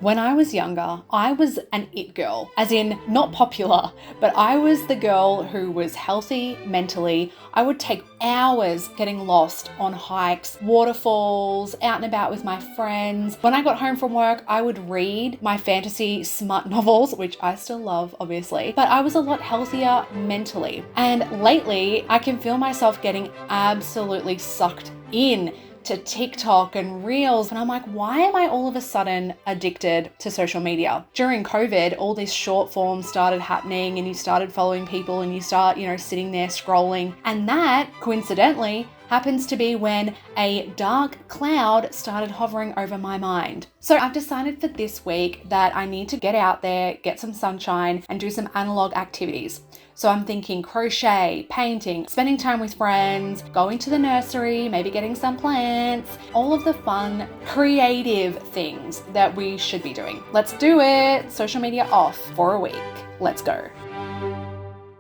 When I was younger, I was an it girl, as in not popular, but I was the girl who was healthy mentally. I would take hours getting lost on hikes, waterfalls, out and about with my friends. When I got home from work, I would read my fantasy smut novels, which I still love, obviously, but I was a lot healthier mentally. And lately, I can feel myself getting absolutely sucked in to TikTok and Reels. And I'm like, why am I all of a sudden addicted to social media? During COVID, all this short form started happening and you started following people and you start, sitting there scrolling. And that, coincidentally, happens to be when a dark cloud started hovering over my mind. So I've decided for this week that I need to get out there, get some sunshine, and do some analog activities. So I'm thinking crochet, painting, spending time with friends, going to the nursery, maybe getting some plants, all of the fun, creative things that we should be doing. Let's do it. Social media off for a week. Let's go.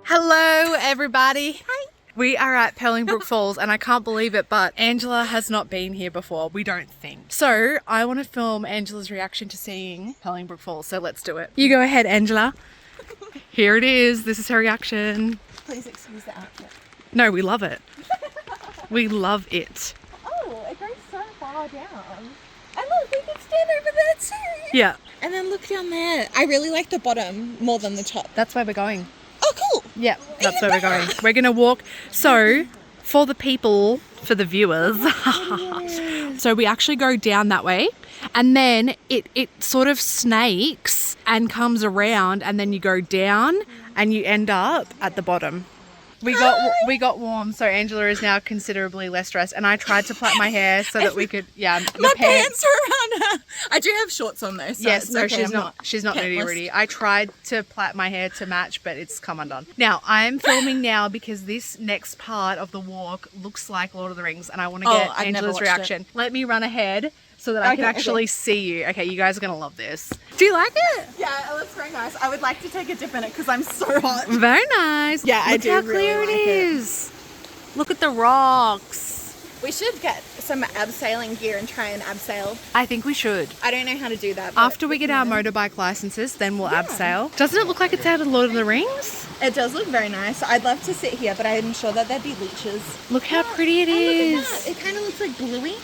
Hello, everybody. Hi. We are at Pellingbrook Falls and I can't believe it, but Angela has not been here before, we don't think. So I want to film Angela's reaction to seeing Pellingbrook Falls, so let's do it. You go ahead, Angela. Here it is. This is her reaction. Please excuse the outfit. No, we love it. We love it. Oh, it goes so far down. And look, we can stand over there too. Yeah. And then look down there. I really like the bottom more than the top. That's where we're going. Oh, cool. Yeah, that's where we're going. We're going to walk. So, for the people, for the viewers, so we actually go down that way and then it sort of snakes and comes around and then you go down and you end up at the bottom. We got warm, so Angela is now considerably less dressed, and I tried to plait my hair so that we could, My pants are around her. I do have shorts on though, so yes, no, okay, she's not nudie pantless. ready. I tried to plait my hair to match, but it's come undone. Now, I'm filming now because this next part of the walk looks like Lord of the Rings, and I want to get I've never Angela's watched reaction. Let me run ahead so that I can actually see you. Okay, you guys are going to love this. Do you like it? Yeah, it looks very nice. I would like to take a dip in it because I'm so hot. Very nice. Yeah, I Look do how really clear like it is. Look at the rocks. We should get some abseiling gear and try and abseil. I think we should. I don't know how to do that. But After we get our motorbike licenses, then we'll abseil. Doesn't it look like it's out of Lord of the Rings? It does look very nice. I'd love to sit here, but I'm sure that there'd be leeches. Look how pretty it And is. look at that. It kind of looks like bluey.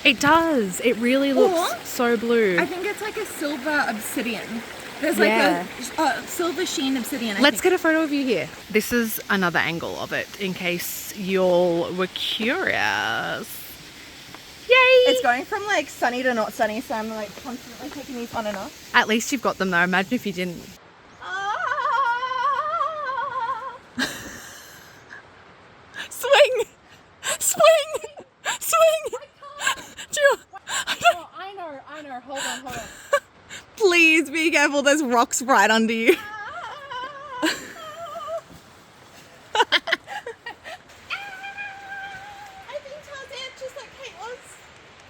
It does. It really looks so blue. I think it's like a silver obsidian. There's Yeah. like a silver sheen obsidian. Let's get a photo of you here. This is another angle of it in case y'all were curious. Yay! It's going from like sunny to not sunny, so I'm like constantly taking these on and off. At least you've got them though. Imagine if you didn't. Swing! Swing! Swing! I know. Hold on. Please be careful, there's rocks right under you.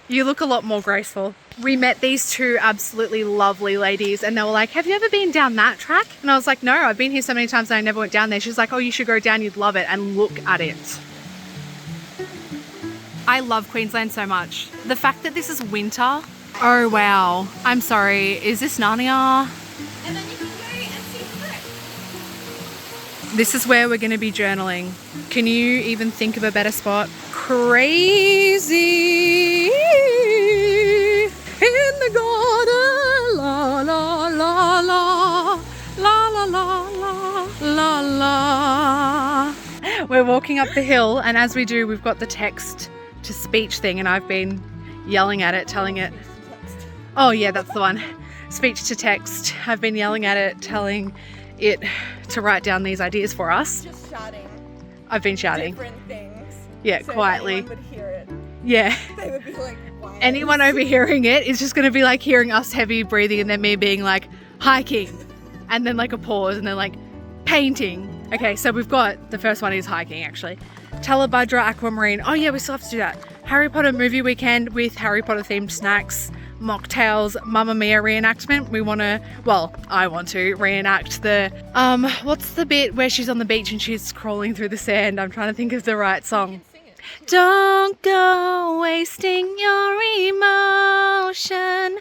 You look a lot more graceful. We met these two absolutely lovely ladies and they were like, have you ever been down that track? And I was like, no, I've been here so many times and I never went down there. She's like, oh, you should go down, you'd love it. And look at it. I love Queensland so much. The fact that this is winter. Oh, wow. I'm sorry. Is this Narnia? And then you can go and see Frick. This is where we're going to be journaling. Can you even think of a better spot? Crazy in the garden, la la la la, la la la la la la. We're walking up the hill, and as we do, we've got the text to speech thing, and I've been yelling at it, telling it. Oh yeah, that's the one. Speech to text. I've been yelling at it, telling it to write down these ideas for us. Just shouting. I've been shouting. Different things. Yeah, So quietly. if anyone would hear it, Yeah. they would be like, wow. Anyone overhearing it is just going to be like hearing us heavy breathing and then me being like hiking and then like a pause and then like painting. Okay, so we've got the first one is hiking actually. Talabudra Aquamarine. Oh yeah, we still have to do that. Harry Potter movie weekend with Harry Potter themed snacks, mocktails, Mamma Mia reenactment. I want to reenact the, what's the bit where she's on the beach and she's crawling through the sand? I'm trying to think of the right song. Don't go wasting your emotion.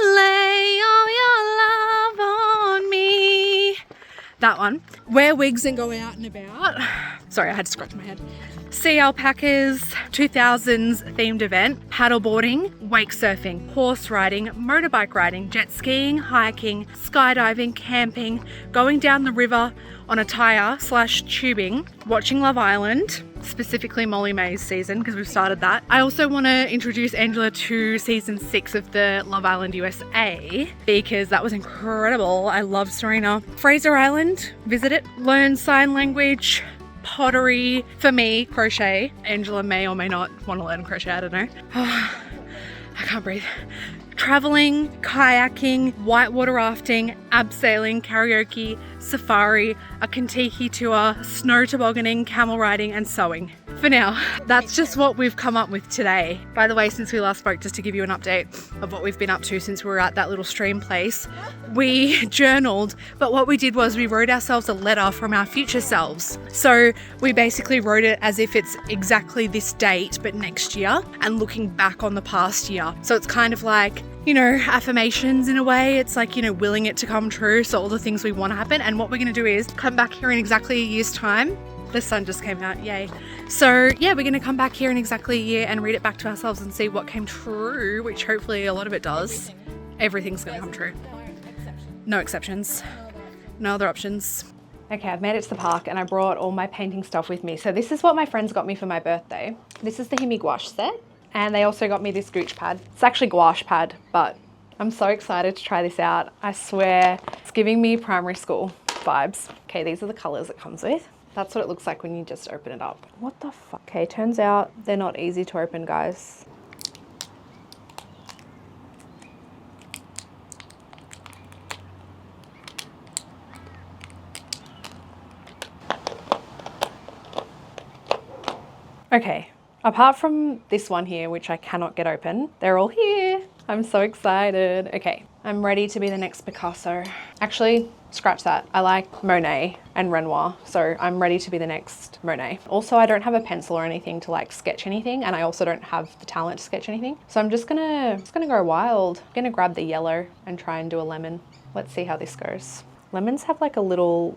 Lay all your love on me. That one. Wear wigs and go out and about. Sorry, I had to scratch my head. See alpacas, 2000s themed event, paddleboarding, wake surfing, horse riding, motorbike riding, jet skiing, hiking, skydiving, camping, going down the river on a tire/tubing, watching Love Island, specifically Molly May's season because we've started that. I also want to introduce Angela to season 6 of the Love Island USA because that was incredible. I love Serena. Fraser Island, visit it, learn sign language, pottery, for me, crochet. Angela may or may not want to learn crochet, I don't know. I can't breathe. Traveling, kayaking, whitewater rafting, abseiling, karaoke, safari, a Kentucky tour, snow tobogganing, camel riding, and sewing. For now, that's just what we've come up with today. By the way, since we last spoke, just to give you an update of what we've been up to since we were at that little stream place, we journaled, but what we did was we wrote ourselves a letter from our future selves. So we basically wrote it as if it's exactly this date, but next year, and looking back on the past year. So it's kind of like, you know, affirmations in a way. It's like, you know, willing it to come true. So all the things we want to happen. And what we're going to do is come back here in exactly a year's time. The sun just came out, yay. So yeah, we're going to come back here in exactly a year and read it back to ourselves and see what came true, which hopefully a lot of it does. Everything's going to come true. No exceptions. No other options. Okay, I've made it to the park and I brought all my painting stuff with me. So this is what my friends got me for my birthday. This is the Himi gouache set. And they also got me this gooch pad. It's actually gouache pad, but I'm so excited to try this out. I swear, it's giving me primary school vibes. Okay, these are the colors it comes with. That's what it looks like when you just open it up. What the fuck? Okay, turns out they're not easy to open, guys. Okay. Apart from this one here, which I cannot get open, they're all here. I'm so excited. Okay, I'm ready to be the next Picasso. Actually, scratch that. I like Monet and Renoir, so I'm ready to be the next Monet. Also, I don't have a pencil or anything to like sketch anything, and I also don't have the talent to sketch anything. So I'm just gonna go wild. I'm gonna grab the yellow and try and do a lemon. Let's see how this goes. Lemons have like a little,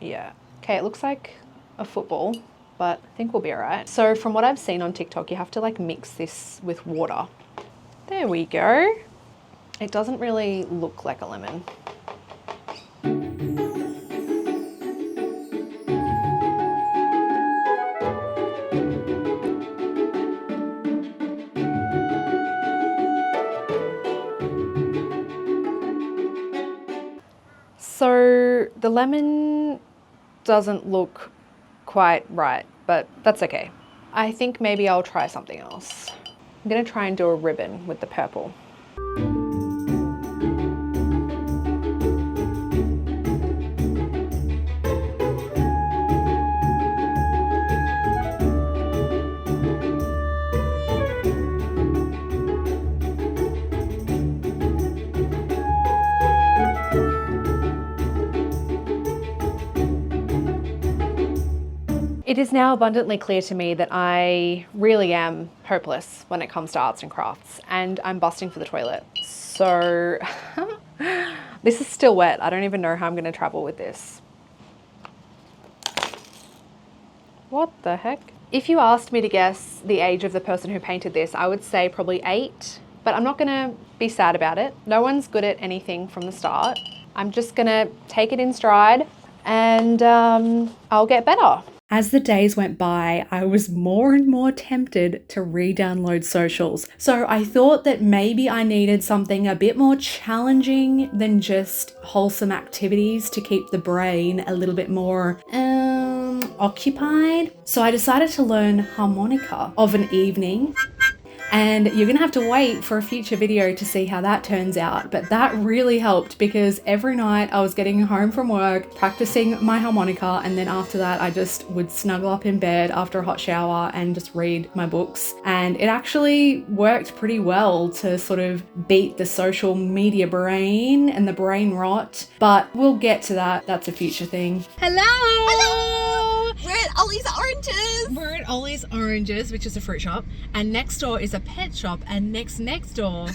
yeah. Okay, it looks like a football, but I think we'll be all right. So from what I've seen on TikTok, you have to like mix this with water. There we go. It doesn't really look like a lemon. So the lemon doesn't look quite right, but that's okay. I think maybe I'll try something else. I'm gonna try and do a ribbon with the purple. It is now abundantly clear to me that I really am hopeless when it comes to arts and crafts, and I'm busting for the toilet. So this is still wet. I don't even know how I'm going to travel with this. What the heck? If you asked me to guess the age of the person who painted this, I would say probably 8, but I'm not going to be sad about it. No one's good at anything from the start. I'm just going to take it in stride and I'll get better. As the days went by, I was more and more tempted to re-download socials. So I thought that maybe I needed something a bit more challenging than just wholesome activities to keep the brain a little bit more occupied. So I decided to learn harmonica of an evening. And you're gonna have to wait for a future video to see how that turns out. But that really helped because every night I was getting home from work, practicing my harmonica, and then after that I just would snuggle up in bed after a hot shower and just read my books. And it actually worked pretty well to sort of beat the social media brain and the brain rot. But we'll get to that. That's a future thing. Hello! Hello! We're at Ollie's Oranges! We're at Ollie's Oranges, which is a fruit shop, and next door is a pet shop, and next door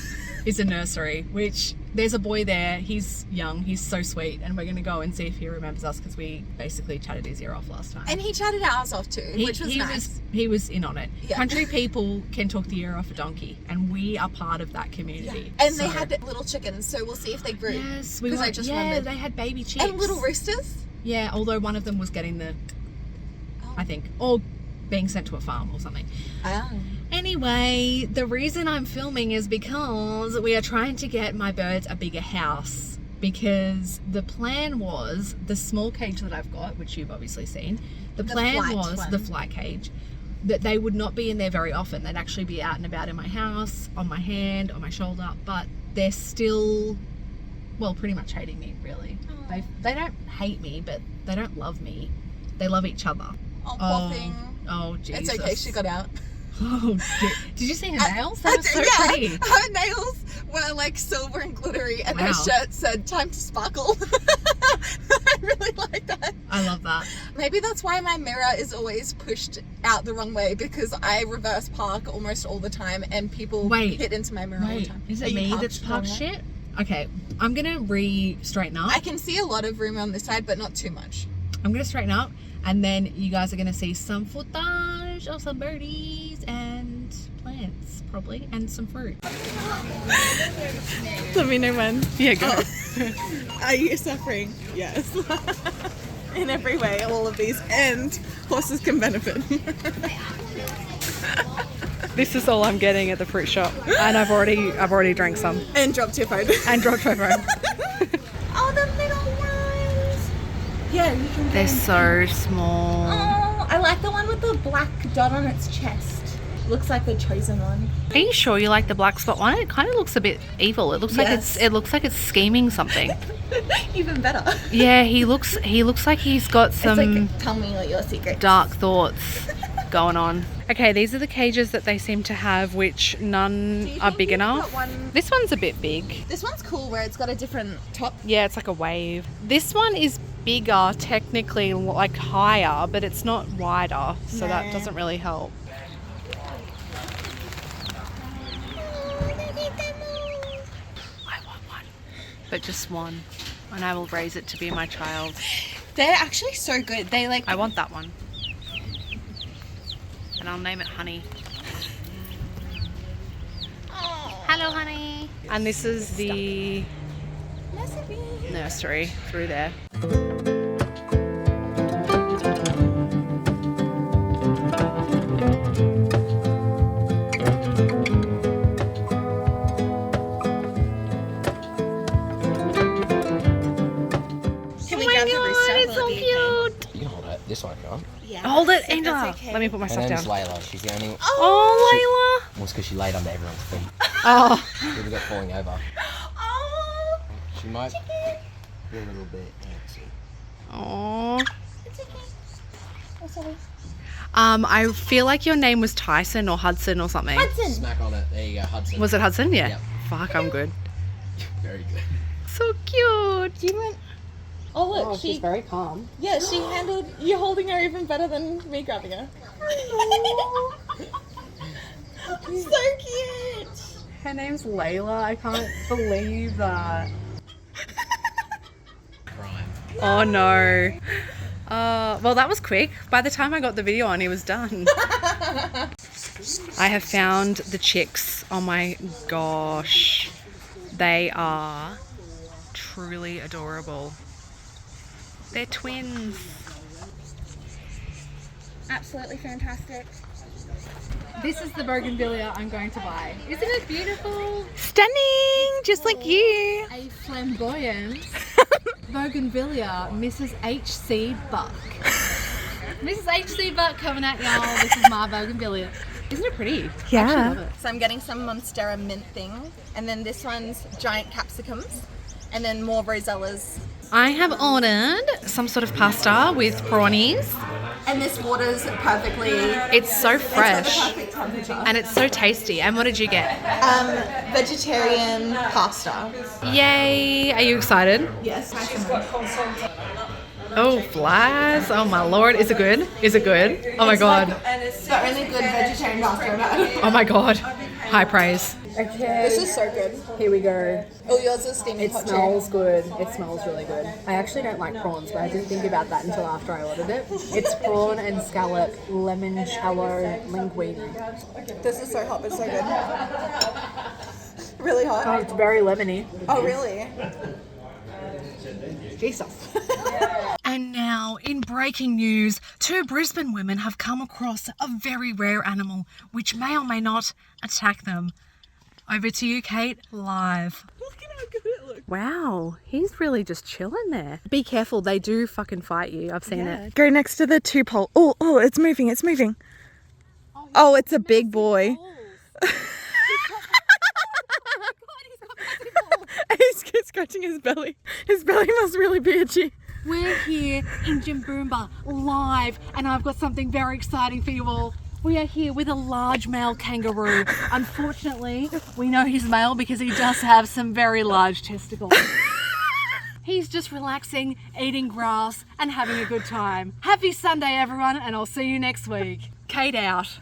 is a nursery, which there's a boy there. He's young. He's so sweet. And we're going to go and see if he remembers us because we basically chatted his ear off last time. And he chatted ours off too, which was nice. He was in on it. Yeah. Country people can talk the ear off a donkey, and we are part of that community. Yeah. And they had little chickens, so we'll see if they grew. Yes, because I just remembered. They had baby chicks. And little roosters. Yeah, although one of them was getting I think, or being sent to a farm or something. Oh. Anyway, the reason I'm filming is because we are trying to get my birds a bigger house, because the plan was the small cage that I've got, which you've obviously seen, the plan was the flight cage, that they would not be in there very often. They'd actually be out and about in my house, on my hand, on my shoulder, but they're still, well, pretty much hating me, really. They don't hate me, but they don't love me. They love each other. Oh, poor thing. Oh, Jesus. It's okay, she got out. Oh, did you see her nails? That was so pretty. Her nails were like silver and glittery, and her shirt said "Time to sparkle." I really like that. I love that. Maybe that's why my mirror is always pushed out the wrong way, because I reverse park almost all the time, and people hit into my mirror all the time. Is it me that's parked shit? Okay, I'm gonna straighten up. I can see a lot of room on this side, but not too much. I'm gonna straighten up, and then you guys are gonna see some footage of some birdies and plants, probably, and some fruit. Let me know when. Yeah, go. Are you suffering? Yes. In every way, all of these, and horses can benefit. This is all I'm getting at the fruit shop, and I've already drank some. And dropped your phone. And dropped my phone. Oh, the little ones. Yeah, you can. They're so small. Oh, I like the one with the black dot on its chest. Looks like the chosen one. Are you sure you like the black spot one? It kind of looks a bit evil. It looks like it's scheming something. Even better. Yeah, he looks like he's got some It's like, tell me what your secret. Dark thoughts going on. Okay, these are the cages that they seem to have, which none are big enough. This one's a bit big. This one's cool where it's got a different top. Yeah, it's like a wave. This one is bigger, technically, like higher, but it's not wider, so that doesn't really help. I want one, but just one, and I will raise it to be my child. They're actually so good. They like. I want that one. And I'll name it Honey. Oh. Hello, Honey. And this is the nursery through there. Can we grab the rooster? It's so cute. You can hold it. This one, can't. Yeah. Hold it, That's Angela. okay. Let me put my Her stuff name's down. Layla. She's the only. Oh, Layla. Well, it's because she laid under everyone's feet. Oh. People got falling over. Oh. She might be a little bit antsy. Oh. It's okay. Oh, sorry. I feel like your name was Tyson or Hudson or something. Hudson. Smack on it. There you go, Hudson. Was it Hudson? Yeah. Yep. Fuck, I'm good. Very good. So cute. Do you want? Oh look, she's very calm. Yeah, she handled you holding her even better than me grabbing her. So cute. Her name's Layla. I can't believe that. Crime. Oh no. Well, that was quick. By the time I got the video on, he was done. I have found the chicks. Oh my gosh. They are truly adorable. They're twins. Absolutely fantastic. This is the bougainvillea I'm going to buy. Isn't it beautiful? Stunning, just like you. A flamboyant bougainvillea, Mrs. H.C. Buck. Mrs. H.C. Buck coming at y'all. This is my bougainvillea. Isn't it pretty? I actually love it. So I'm getting some Monstera mint thing, and then this one's giant capsicums, and then more rosellas. I have ordered some sort of pasta with prawnies. And this water's perfectly. It's so fresh It's got the perfect temperature. and it's so tasty. And what did you get? Vegetarian pasta. Yay! Are you excited? Yes. Oh, flies! Oh my lord! Is it good? Is it good? Oh my god! It's the only good vegetarian pasta I've had. Oh my god! High praise. Okay. This is so good. Here we go. Oh, yours is steaming It hot smells good. It smells really good. I actually don't like prawns, but I didn't think about that until after I ordered it. It's prawn and scallop limoncello linguine. This is so hot, but so good. Really hot? Oh, it's very lemony. Oh, really? Jesus. And now, in breaking news, 2 Brisbane women have come across a very rare animal which may or may not attack them. Over to you, Kate, live. Look at how good it looks. Wow, he's really just chilling there. Be careful, they do fucking fight you. I've seen it. Go next to the 2 pole. Oh, it's moving, it's moving. Oh, it's a big boy. He's scratching his belly. His belly must really be itchy. We're here in Jimboomba live, and I've got something very exciting for you all. We are here with a large male kangaroo. Unfortunately, we know he's male because he does have some very large testicles. He's just relaxing, eating grass, and having a good time. Happy Sunday, everyone, and I'll see you next week. Kate out.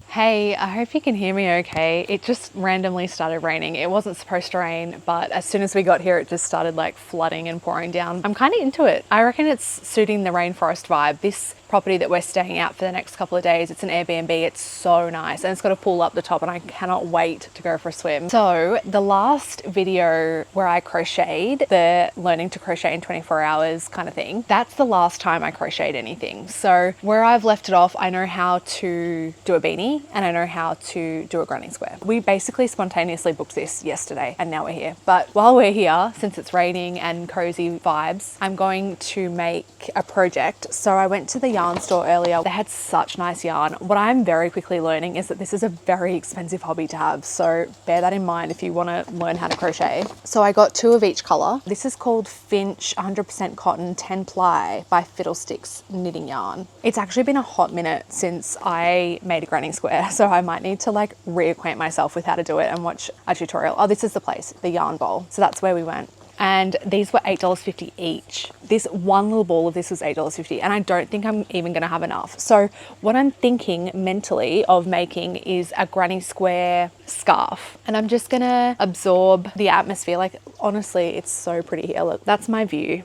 Hey, I hope you can hear me okay. It just randomly started raining. It wasn't supposed to rain, but as soon as we got here, it just started like flooding and pouring down. I'm kind of into it. I reckon it's suiting the rainforest vibe. This property that we're staying at for the next couple of days, it's an Airbnb. It's so nice, and it's got a pool up the top, and I cannot wait to go for a swim. So the last video where I crocheted, the learning to crochet in 24 hours kind of thing, that's the last time I crocheted anything. So where I've left it off, I know how to do a beanie and I know how to do a granny square. We basically spontaneously booked this yesterday and now we're here. But while we're here, since it's raining and cozy vibes, I'm going to make a project. So I went to the yarn store earlier. They had such nice yarn. What I'm very quickly learning is that this is a very expensive hobby to have. So bear that in mind if you want to learn how to crochet. So I got 2 of each color. This is called Finch 100% Cotton 10 Ply by Fiddlesticks Knitting Yarn. It's actually been a hot minute since I made a granny square. So I might need to like reacquaint myself with how to do it and watch a tutorial. Oh, this is the place, the yarn bowl. So that's where we went. And these were $8.50 each. This one little ball of this was $8.50, and I don't think I'm even gonna have enough. So what I'm thinking mentally of making is a granny square scarf. And I'm just gonna absorb the atmosphere. Like, honestly, it's so pretty here. Look, that's my view.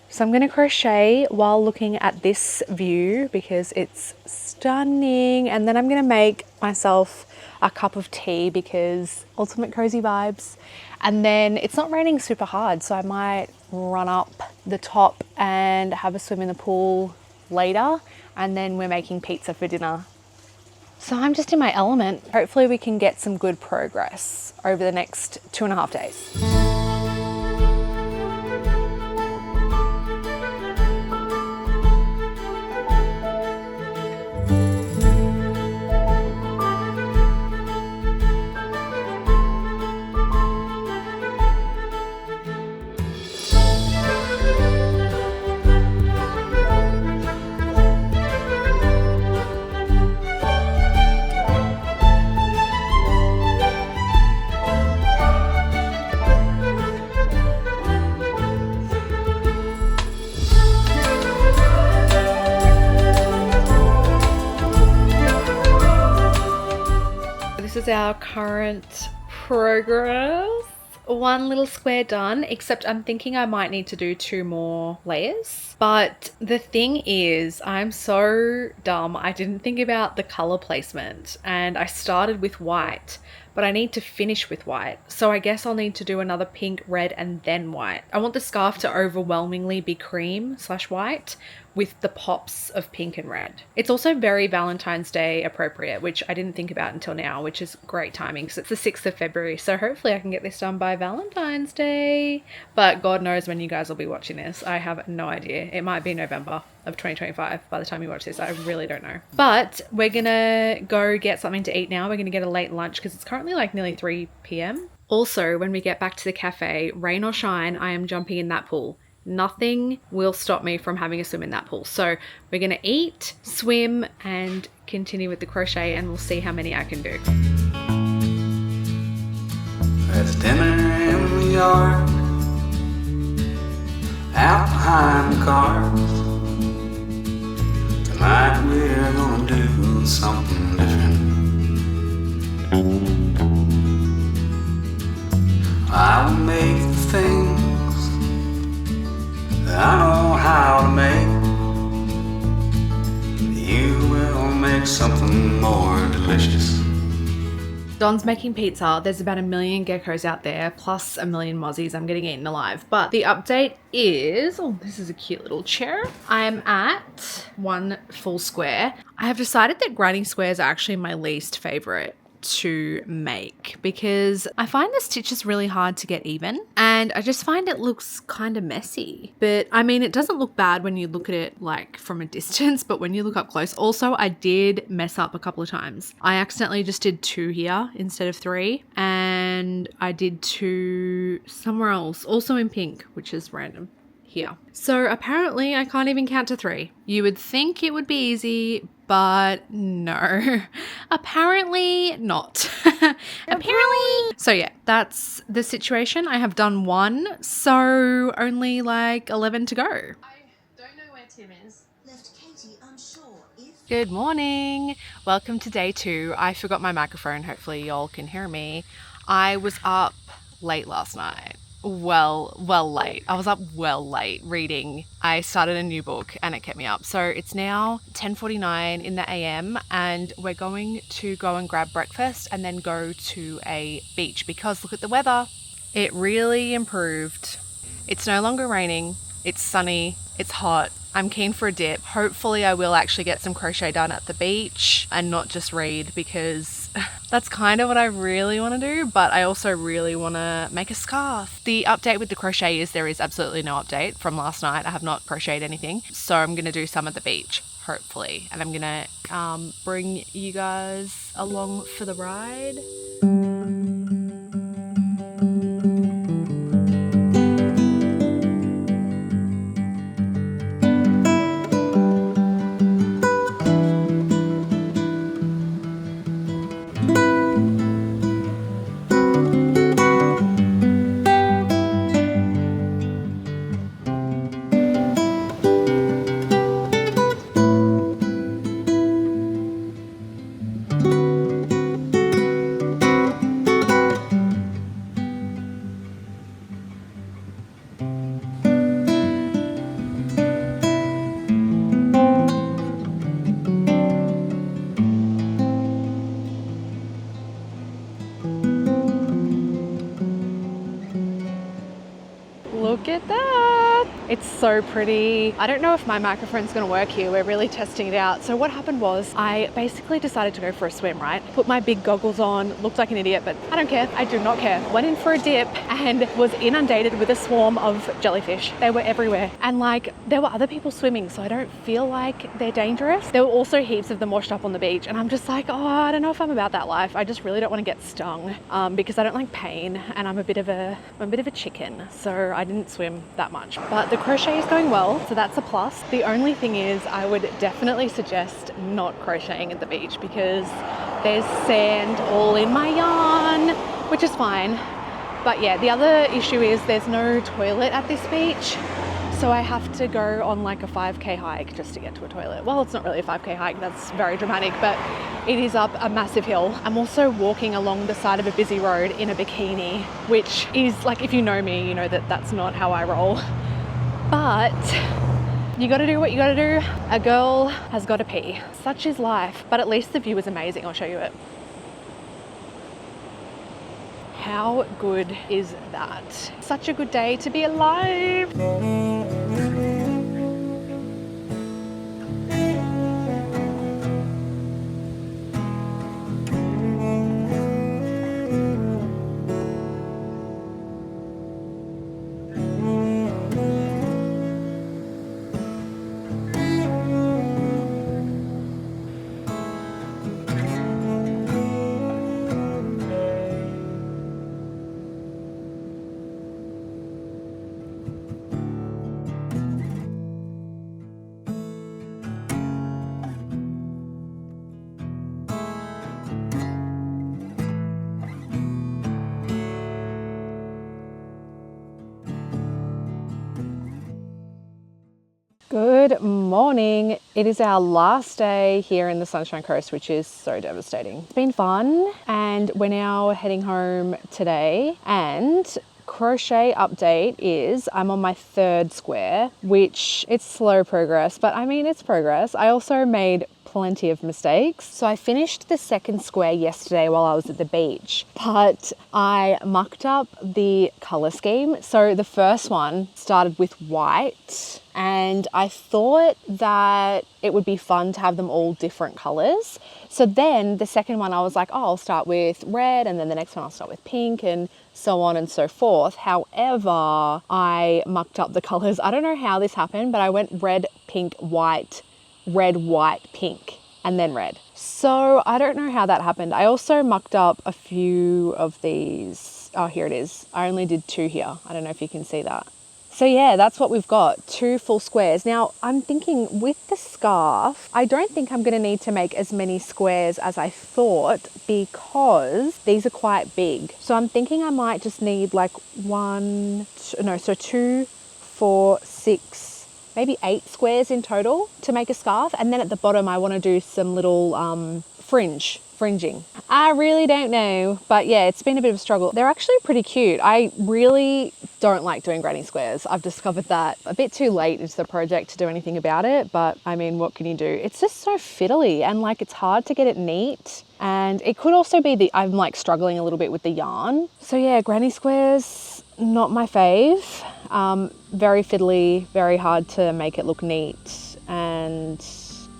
So I'm gonna crochet while looking at this view because it's stunning. And then I'm gonna make myself a cup of tea because ultimate cozy vibes. And then it's not raining super hard, so I might run up the top and have a swim in the pool later. And then we're making pizza for dinner. So I'm just in my element. Hopefully we can get some good progress over the next 2.5 days. This is our current progress. One little square done, except I'm thinking I might need to do 2 more layers. But the thing is, I'm so dumb. I didn't think about the color placement and I started with white, but I need to finish with white. So I guess I'll need to do another pink, red, and then white. I want the scarf to overwhelmingly be cream/white with the pops of pink and red. It's also very Valentine's Day appropriate, which I didn't think about until now, which is great timing because it's the 6th of February. So hopefully I can get this done by Valentine's Day. But God knows when you guys will be watching this. I have no idea. It might be November of 2025 by the time you watch this. I really don't know. But we're gonna go get something to eat now. We're gonna get a late lunch because it's currently like nearly 3 p.m. Also, when we get back to the cafe, rain or shine, I am jumping in that pool. Nothing will stop me from having a swim in that pool. So we're gonna eat, swim, and continue with the crochet, and we'll see how many I can do. There's dinner in the yard, out behind the cars. Tonight we're gonna do something different. I will make the things that I know how to make. You will make something more delicious. Don's making pizza. There's about 1 million geckos out there, plus 1 million mozzies. I'm getting eaten alive. But the update is, oh, this is a cute little chair. I'm at 1 full square. I have decided that grinding squares are actually my least favorite to make because I find the stitches really hard to get even and I just find it looks kind of messy. But I mean, it doesn't look bad when you look at it like from a distance, but when you look up close, also I did mess up a couple of times. I accidentally just did 2 here instead of 3 and I did 2 somewhere else, also in pink, which is random. Here. So apparently I can't even count to 3. You would think it would be easy, but no, apparently not. Apparently. So yeah, that's the situation. I have done 1, so only like 11 to go. I don't know where Tim is. Left Katie unsure if... Good morning. Welcome to day 2. I forgot my microphone. Hopefully y'all can hear me. I was up late last night. Well late. I was up well late reading. I started a new book and it kept me up. So it's now 10:49 in the AM and we're going to go and grab breakfast and then go to a beach because look at the weather. It really improved. It's no longer raining. It's sunny. It's hot. I'm keen for a dip. Hopefully I will actually get some crochet done at the beach and not just read because that's kind of what I really want to do, but I also really want to make a scarf. The update with the crochet is there is absolutely no update from last night. I have not crocheted anything, so I'm going to do some at the beach, hopefully, and I'm going to bring you guys along for the ride. Look at that. It's so pretty. I don't know if my microphone's gonna work here. We're really testing it out. So what happened was I basically decided to go for a swim, right? Put my big goggles on, looked like an idiot, but I don't care. I do not care. Went in for a dip and was inundated with a swarm of jellyfish. They were everywhere. And like, there were other people swimming, so I don't feel like they're dangerous. There were also heaps of them washed up on the beach. And I'm just like, oh, I don't know if I'm about that life. I just really don't want to get stung because I don't like pain and I'm a bit of a chicken. So I didn't swim that much, but the crochet is going well, so that's a plus. The only thing is I would definitely suggest not crocheting at the beach because there's sand all in my yarn, which is fine. But yeah, the other issue is there's no toilet at this beach, so I have to go on like a 5k hike just to get to a toilet. Well, it's not really a 5k hike, that's very dramatic, but it is up a massive hill. I'm also walking along the side of a busy road in a bikini, which is like, if you know me, you know that that's not how I roll. But you gotta do what you gotta do. A girl has gotta pee. Such is life, but at least the view is amazing. I'll show you it. How good is that? Such a good day to be alive. Good morning. It is our last day here in the Sunshine Coast, which is so devastating. It's been fun and we're now heading home today, and crochet update is I'm on my 3rd square, which it's slow progress, but I mean, it's progress. I also made plenty of mistakes. So I finished the 2nd square yesterday while I was at the beach, but I mucked up the color scheme. So the first one started with white, and I thought that it would be fun to have them all different colors. So then the second one I was like, oh, I'll start with red, and then the next one I'll start with pink, and so on and so forth. However, I mucked up the colors. I don't know how this happened, but I went red, pink, white, red, white, pink, and then red. So I don't know how that happened. I also mucked up a few of these. Oh, here it is. I only did 2 here. I don't know if you can see that. So yeah, that's what we've got, 2 full squares. Now I'm thinking with the scarf, I don't think I'm gonna need to make as many squares as I thought because these are quite big. So I'm thinking I might just need like 2, 4, 6, maybe 8 squares in total to make a scarf. And then at the bottom, I wanna do some little fringing. I really don't know, but yeah, it's been a bit of a struggle. They're actually pretty cute. I really don't like doing granny squares. I've discovered that a bit too late into the project to do anything about it, but I mean, what can you do? It's just so fiddly and like it's hard to get it neat. And it could also be I'm like struggling a little bit with the yarn. So yeah, granny squares, not my fave. Very fiddly, very hard to make it look neat. And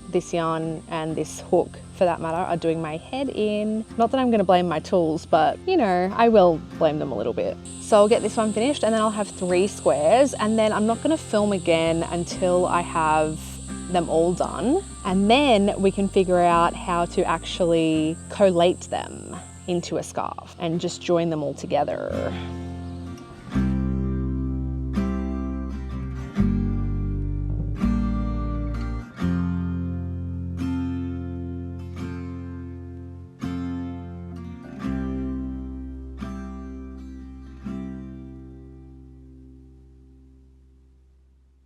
this yarn and this hook, for that matter, are doing my head in. Not that I'm gonna blame my tools, but you know, I will blame them a little bit. So I'll get this one finished and then I'll have 3 squares, and then I'm not gonna film again until I have them all done. And then we can figure out how to actually collate them into a scarf and just join them all together.